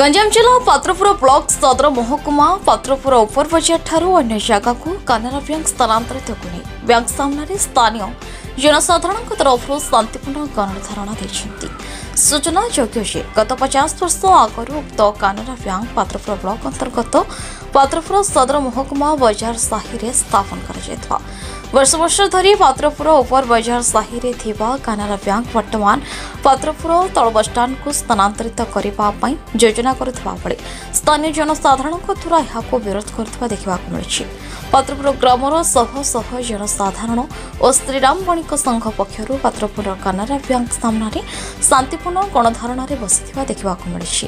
गंजाम जिला पात्रपुर ब्लॉक सदर महकुमा पात्रपुर उपर बजार ठारू अन्य जगह को कानारा बैंक स्थानांतरित को बैंक सामने स्थानीय जनसाधारण तरफ शांतिपूर्ण गणधारणा देते। सूचना योग्य गत 50 वर्ष आगु उक्त कानारा बैंक पात्रपुर ब्लॉक अंतर्गत पात्रपुर सदर महकुमा बजार साहि में स्थापन कर वर्ष वर्ष धरी पात्रपुर उपर बजार साहि में थिबा कानारा बैंक वर्तमान पात्रपुर तल बसस्टाण्ड को स्थानांतरित करने योजना करुवा बेले स्थानीय जनसाधारण द्वारा यह विरोध कर देखा मिली। पात्रपुर ग्रामर शह शह जनसाधारण और श्रीराम बणिक संघ पक्षर पात्रपुर कानारा बैंक सामने शांतिपूर्ण गणधारणा बसी देखा मिली।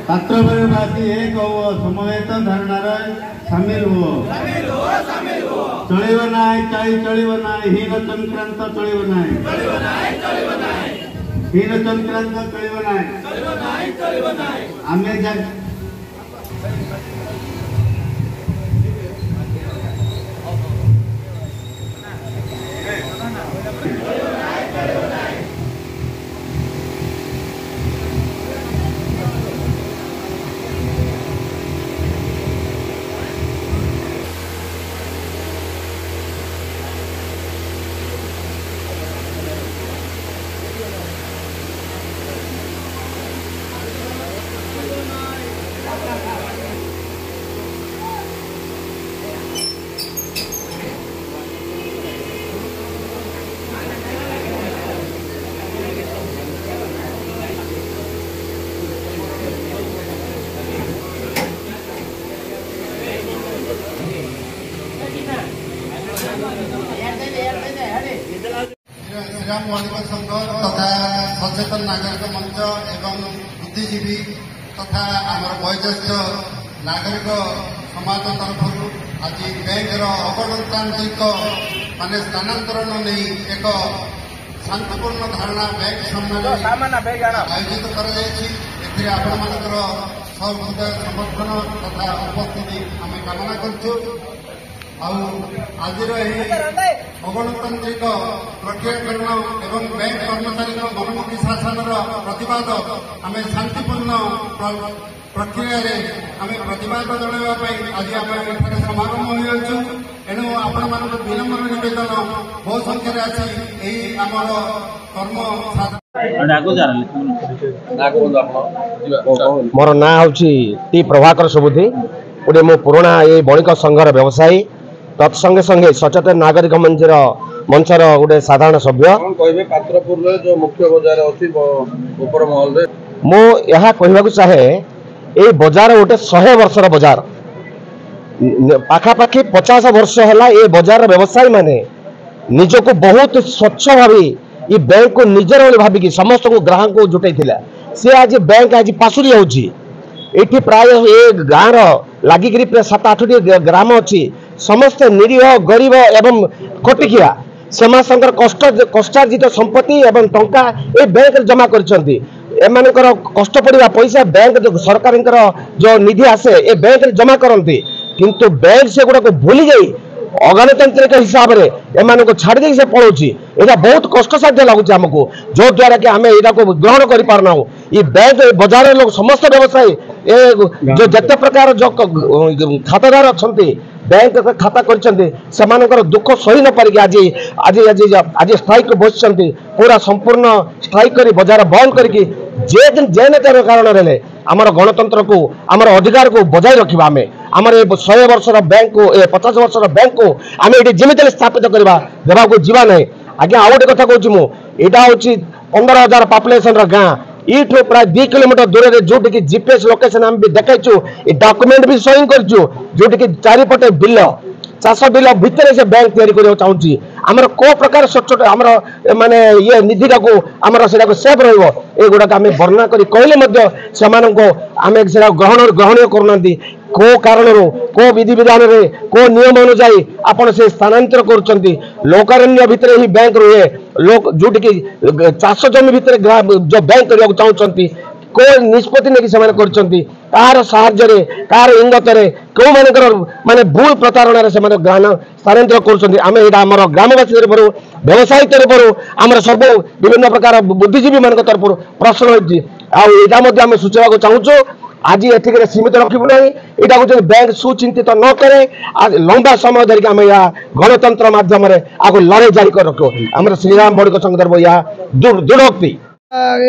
पात्रपुरवासी एक समवेत धारणार सामिल हो चलिब ना चलिब ना हीन चंक्रांत चलिब ना हीन चंक्रांत चलिब ना आमे श्रीराम बणिक संघ तथा सचेतन नागरिक मंच एवं बुद्धिजीवी तथा आम वयोज्येष्ठ नागरिक समाज तरफ आज बैंक अगणतांत्रिक मान स्थानांतरण नहीं एक शांतिपूर्ण धारणा बैंक सामने आयोजित कर सर्वोदय समर्थन तथा उपस्थिति आम कामना करूँ। आज अगणतांत्रिक प्रक्रियाकरण एवं बैंक कर्मचारी मनमुखी शासन प्रतिवाद आम शांतिपूर्ण प्रक्रिया आम प्रतिवाद जनवाई आज आम समागम हो एणु आपण मान विनम्र निवेदन बहु संख्यार आसी आमर कर्म मोर ना हूँ टी प्रभाकर सुबुद्धि गोटे मो पुराणा ये बणिक संघर व्यवसायी तत्संगे संगे सचेतन नागरिक मंचर गोटे साधारण सभ्य पात्रपुर जो मुख्य बजार अच्छी ऊपर महल मु यह कहवाक चाहे ये बजार गोटे 100 वर्षर बजार पाखापाखि 50 वर्ष है ये बजार व्यवसायी माने निजक बहुत स्वच्छ भावी ये बैंक को निजर भाविकी समस्त को ग्राहक को जुटाई सी आज बैंक आज पासुरी होती प्राय ये गाँव लगिकी प्राय 7-8 ग्राम अच्छी समस्त निरीह गरीब एवं खटिकिया सेमानकर कष्टार्जित संपत्ति एवं टंका ए बैंक जमा करछंती एमानकर कष्ट पड़िबा पैसा बैंक सरकार जो निधि आसे ए बैंक जमा करती किंतु बैंक से गुड़ा भूली जाई अगणतांत्रिक हिसाब से एम छाड़ दे से पलाऊँगी यहाँ बहुत कष्टसाध्य लगुच आमको जो द्वारा कि आम यहाँ को ग्रहण कर पारना ये बैंक बजार लोग समस्त व्यवसायी जो जिते प्रकार जो खातादार अच्छा बैंक खाता कर दुख सही न पारिक आज आज आज आज स्ट्राइक बस पूरा संपूर्ण स्ट्राइक कर बजार बंद करके जे नेतार कारण आमर गणतंत्र को आमर अधिकार को बजाय रखा आम आमर 100 वर्षर बैंक को 50 वर्षर बैंक को आम ये जमी स्थापित करवा देवा को जीवा ना आज्ञा आउ गोटे कथा कहूँ मुझा हूँ 15,000 पॉपुलेशन गाँ इठू प्राय 2 किलोमीटर दूर में जोटि जीपीएस लोकेशन आम भी देखु डॉक्यूमेंट भी सही करोटि चारिपटे बिल चाष बिल भितर से बैंक तैयारी चाहूँगी आमर को प्रकार स्वच्छ आमर माने ये निधिटा को आमर से सेफ रगुड़ाक आम वर्णना कर कहले आम से ग्रहणीय करूना को कारण को विधि विधान को नियम अनुजाई आपड़ से स्थानांतर कर लोकारण्य भितर ही बैंक रुहे लोक जोटि चाष जमी भितर जो बैंक करने चाहते को निष्पत्ति नहीं तार साहाय्य कार इंगत कौ माने भूल प्रतारणा से ग्राम स्थानांतर कर ग्रामवासी तरफ व्यवसायी तरफ आम सब विभिन्न प्रकार बुद्धिजीवी मान तरफ प्रश्न होती आम सूचना चाहूँ आज ये सीमित रखू ना यहाँ बैंक सुचिंतित न करे लंबा समय धरिक आम या गणतंत्र मध्यम आगे लड़ाई जारी कर रखो आम श्रीराम बड़क संघ तरफ या दृढ़ोक्ति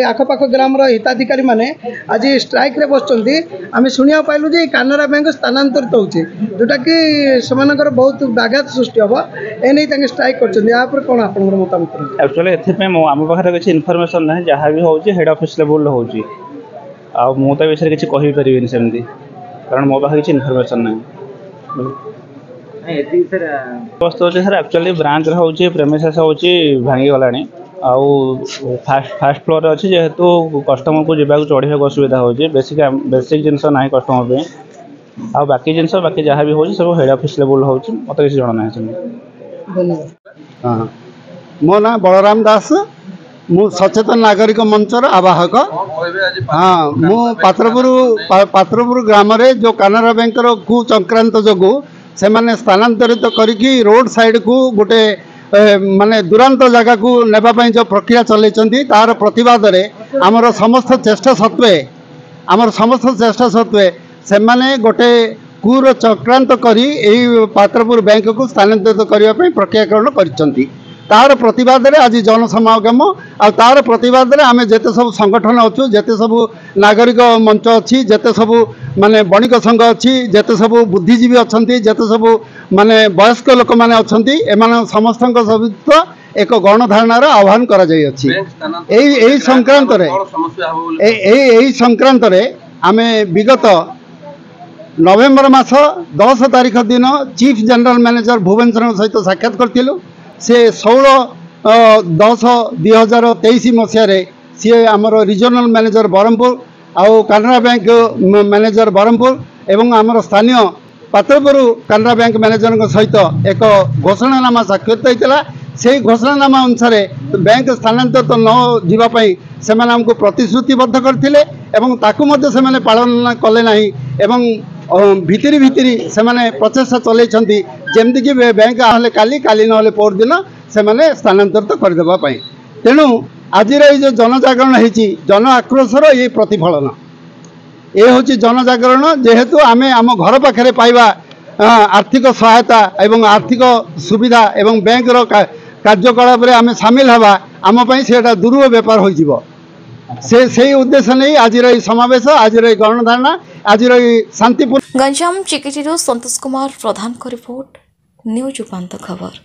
आखपाख ग्राम हिताधिकारी माने आज स्ट्राइक रे बसचंती आम शुणा पाइलु जे कानारा बैंक स्थानांतरित होचे जोटा कि समानकर बहुत व्याघात सृष्टि हम एने स्ट्राइक करछन या पर कोन आपन मतामत एक्चुअली एथे में आम पाखरे किसी इनफॉरमेशन ना जहाँ भी होची हेड ऑफिस लेवल होची आ मु त विषय किसी कहि परिबिन सेमती कारण मो पाखे किसी इनफॉरमेशन ना एथि सर पोस्ट होचे सर एक्चुअली ब्रांच होची प्रेमिसेस होची भांगी गलानी आउ फास्ट फ्लोर अच्छी जेहेतु कस्टमर को जावाक चढ़ाक असुविधा हो बेसिक जिनस ना कस्टमर पे आ बाकी जिनस बाकी जहाँ भी हो सब हेड ऑफिस लेवल हो मत किसी जन ना मो ना बलराम दास मु सचेतन नागरिक मंचर आवाहक हाँ मु पात्रपुर ग्राम रे जो कानारा बैंक कु संक्रांत जोगु से माने स्थानांतरित करिकी रोड साइड को गोटे माने दुरांत जगह को नेबाई जो प्रक्रिया चलती तार प्रतिवाद आमर समस्त चेष्टा सत्वे से माने गोटे कुर चक्रांत करी पात्रपुर बैंक को स्थानांतरित करने प्रक्रियाकरण कर तार प्रतिवाद आज जनसमागम आ तार प्रतिवाद आम जिते सब संगठन अच्छु जिते सब नागरिक मंच अच्छी जिते सब माने बणिक संघ अच्छी जिते सब बुद्धिजीवी अच्छा जिते सब माने वयस्क लोक मैंने अच्छा एम समस्त सहित एक गणधारणार आह्वान कर संक्रांत आम विगत नवेम्बर मास 10 तारीख दिन चीफ जनरल मैनेजर भुवनेश्वर सहित साक्षात करूँ से 16/10/2023 मसीह सी आमर रिजनल मैनेजर बरहमपुर आउ कानारा बैंक मैनेजर बरहमपुर एवं आमर स्थानीय पात्रपुर कानारा बैंक मैनेजर सहित एक घोषणानामा स्वाक्षरित होता से घोषणानामा अनुसार बैंक स्थानांतरित न जावाई से आमको प्रतिश्रुतिबद्ध करते से पालन कले ना एवं भितरी भितरी से प्रचेषा चलती जमती कि बैंक आहले काली ना पोर दिन से स्थानांतरित करदेवाई तेणु आज जो जनजागरण होती जन आक्रोशर ये प्रतिफलन ये हूँ जनजागरण जेहेतु आम आम घर पाखे पाइबा आर्थिक सहायता एवं आर्थिक सुविधा एवं बैंक कार्यकलाप आम सामिल हवा आमपाई से दुर्व बेपार हो से उद्देश्य नहीं आज समावेश आज गणधारणा आज शांतिपूर्ण गंजाम चिकिटी संतोष कुमार प्रधान को रिपोर्ट न्यूज उपांत खबर।